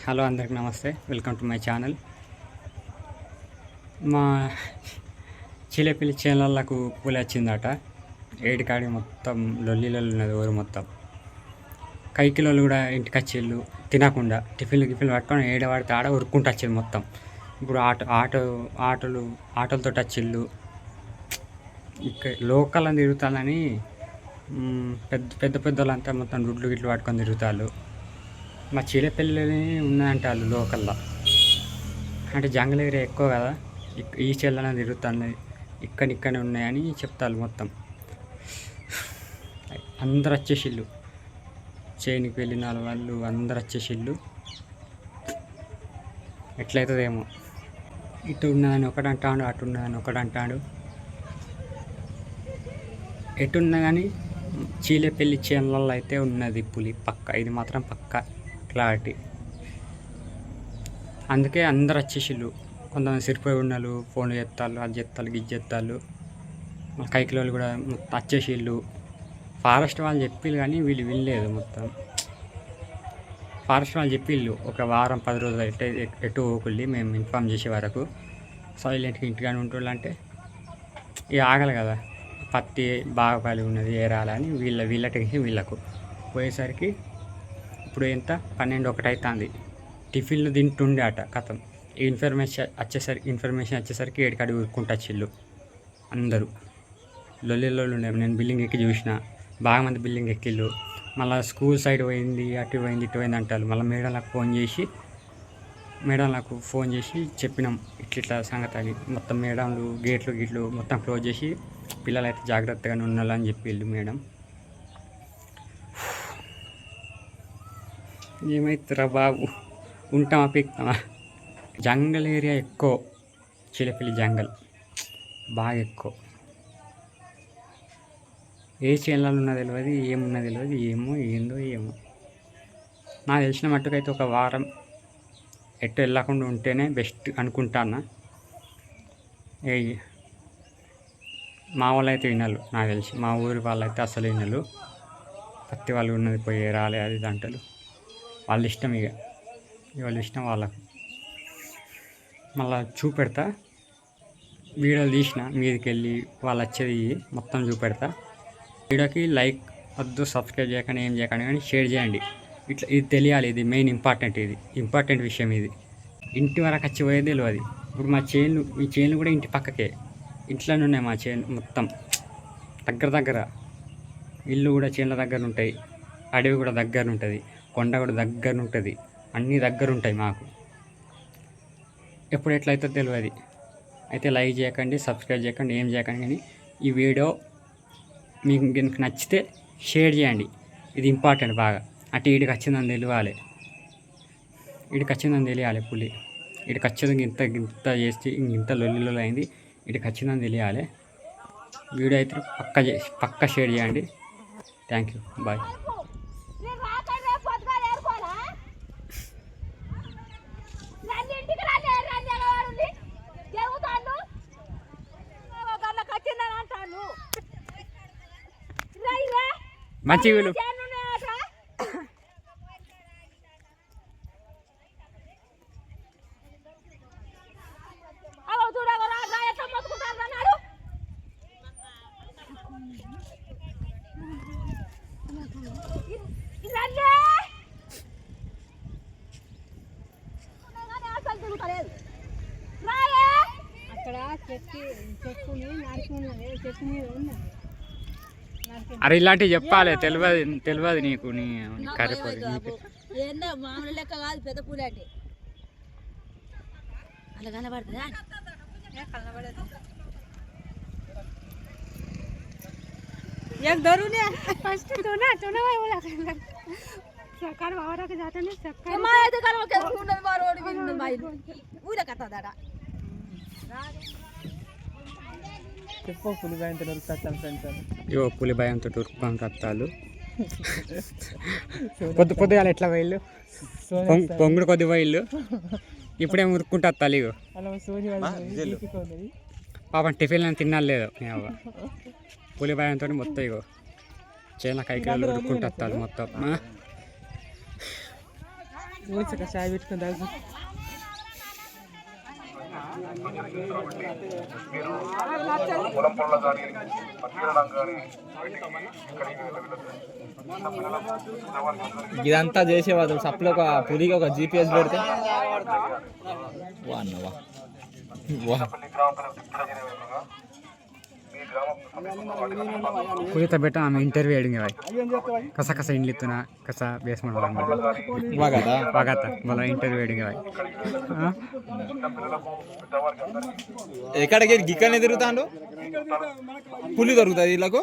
Hello అందరికి నమస్తే, welcome to my channel. మా చిలేపిల్లి చేనులకు పూలు వచ్చిందట. ఏడికాడి మొత్తం లొల్లిలలో ఉన్నది ఊరు మొత్తం. కైకిలోళ్ళు కూడా ఇంటికి వచ్చిళ్ళు తినకుండా టిఫిన్లు పట్టుకొని ఏడవాడితే ఆడ ఉరుక్కుంటూ వచ్చింది మొత్తం. ఇప్పుడు ఆటోలతో వచ్చిళ్ళు. ఇక్కడ లోకల్ అని తిరుగుతానని పెద్ద వాళ్ళంతా మొత్తం రుడ్లు గిట్లు పట్టుకొని తిరుగుతారు. మా చిలేపల్లి ఉన్నాయంట వాళ్ళు లోకల్లో, అంటే జంగల్ ఏరియా ఎక్కువ కదా, ఈ చెల్లన తిరుగుతాను ఇక్కడనే ఉన్నాయని చెప్తారు. మొత్తం అందరు వచ్చేసిళ్ళు, చేనికి వెళ్ళిన వాళ్ళు అందరు వచ్చేసిళ్ళు. ఎట్లయితుందేమో, ఇటు ఉన్నదని ఒకటి అంటాడు, అటు ఉన్నదని ఒకటి అంటాడు. ఎటున్నా కానీ చీలేపల్లి చేనులలో అయితే ఉన్నది పులి పక్క, ఇది మాత్రం పక్క క్లారిటీ. అందుకే అందరు వచ్చేసిళ్ళు. కొంతమంది సిరిపోయి ఉన్నలు ఫోన్లు చేస్తారు, అది చేస్తారు, గిజ్ చేస్తారు. మన కైకిలో వాళ్ళు కూడా మొత్తం వచ్చేసిళ్ళు. ఫారెస్ట్ వాళ్ళు చెప్పిళ్ళు కానీ వీళ్ళు వినలేదు. మొత్తం ఫారెస్ట్ వాళ్ళు చెప్పిళ్ళు ఒక వారం 10 రోజులు అయితే ఎటు పోకుల్లి మేము ఇన్ఫామ్ చేసే వరకు సైలెంట్గా ఇంటికాని ఉంటుండ్రు. అంటే ఇక ఆగలి కదా, పత్తి బాగా పలి ఉన్నది ఏరాలని వీళ్ళ టెన్షన్ వీళ్ళకు పోయేసరికి ఇప్పుడు ఎంత 12-1 అవుతుంది. టిఫిన్లు తింటుండే అట. కథం ఇన్ఫర్మేషన్ వచ్చేసరికి ఏడికాడి ఊరుకుంటూ వచ్చిళ్ళు అందరూ. లొల్లిలో ఉండే నేను బిల్డింగ్ ఎక్కి చూసిన, బాగా మంది బిల్డింగ్ ఎక్కిళ్ళు. మళ్ళీ స్కూల్ సైడ్ పోయింది, అటు పోయింది, ఇటు పోయింది అంటారు. మళ్ళీ మేడంలకు ఫోన్ చేసి చెప్పినాం ఇట్లా సంగతి అని. మొత్తం మేడంలు గేట్లు మొత్తం క్లోజ్ చేసి పిల్లలు అయితే జాగ్రత్తగానే ఉండాలని చెప్పిళ్ళు మేడం. ఏమవుతారా బాబు, ఉంటామా పీక్తామా. జంగల్ ఏరియా ఎక్కువ, చిలేపల్లి జంగల్ బాగా ఎక్కువ. ఏ చేనులలో ఉన్నది తెలియదు, ఏమున్నది తెలియదు, ఏందో ఏమో. నాకు తెలిసిన మట్టుకైతే ఒక వారం ఎటు వెళ్ళకుండా ఉంటేనే బెస్ట్ అనుకుంటాను. మా వాళ్ళు అయితే వినలు, నాకు తెలిసి మా ఊరి వాళ్ళు అయితే అసలు వినలు. పత్తి వాళ్ళు ఉన్నది పోయి రాలే అది అంటలు. వాళ్ళ ఇష్టం, ఇక వాళ్ళ ఇష్టం వాళ్ళకు. మళ్ళీ చూపెడతా, వీడియోలు తీసిన మీదకి వెళ్ళి వాళ్ళు వచ్చేది మొత్తం చూపెడతా. వీడియోకి లైక్ వద్దు, సబ్స్క్రైబ్ చేయకండి, ఏం చేయకండి, కానీ షేర్ చేయండి. ఇట్లా ఇది తెలియాలి, ఇది మెయిన్ ఇంపార్టెంట్ విషయం. ఇది ఇంటి వరకు వచ్చి పోయేది తెలియదు. ఇప్పుడు ఈ చేనులు కూడా ఇంటి పక్కకే, ఇంట్లోనే ఉన్నాయి మా చేను మొత్తం. దగ్గర ఇల్లు కూడా చేనుల దగ్గర ఉంటాయి, అడవి కూడా దగ్గర ఉంటుంది, కొండ కూడా దగ్గర ఉంటుంది, అన్నీ దగ్గర ఉంటాయి మాకు. ఎప్పుడు ఎట్లయితే తెలియదు. అయితే లైక్ చేయకండి, సబ్స్క్రైబ్ చేయకండి, ఏం చేయకండి, కానీ ఈ వీడియో మీకు నచ్చితే షేర్ చేయండి. ఇది ఇంపార్టెంట్ బాగా. అటు ఈడికి వచ్చిందని తెలియాలి, పులి ఇక్కడికి వచ్చేది ఇంత చేసి ఇంత లొల్లిలో అయింది. ఇక్కడికి వచ్చిందని తెలియాలి. వీడియో అయితే పక్క షేర్ చేయండి. Thank you, bye. మంచి వీళ్ళు అక్కడ చెట్టుని నడుచుకున్నది, చెట్టు మీద ఉన్నది. అరే ఇలాంటివి చెప్పాలి, తెలియదు నీకు. ఏందో మామూలు లెక్క కాదు, పెద్ద పూలు అంటే అలా కనబడుతుందా? एक धरू ने फर्स्ट तो ना भाई बोला सरकार वावरा के जाते ने सरकार माय ते कर के सुंदर बार ओडी बिन भाई पूरा कथा दादा చెప్పు పులి భయంతో నరుకుతాను ఫ్రెండ్స్. పులి భయంతో ఉరుకుకొని రత్తాలు. పొద్దుగాల ఎట్లా పోయిళ్ళు, పొంగుడు కొద్ది పోయిళ్ళు, ఇప్పుడేమో ఉరుక్కుంటా వస్తాలు. ఇగో పాపం టిఫిన్ తినాలి లేదు. పులి భయంతో మొత్తం ఇగో చేన కైకిలు ఉరుక్కుంటూ వస్తాలు మొత్తం. ఊరిసక చాయ్ పెట్టుకుని తాగు ఇదంతా చేసేవాడు సప్లై ఒక పులికి ఒక జీపీఎస్ పెడితే వా అన్నవా వా पूरी तबेटा आम इंटरव्यू एडिंगे भाई कसा कसा इंडली तुना कसा बेस में వాగదా वागाता बोला इंटरव्यू एडिंगे भाई ఎక్కడికి గిక్కనే తిరుగుతాండు పులి దొరుకుతుంది వీళ్ళకు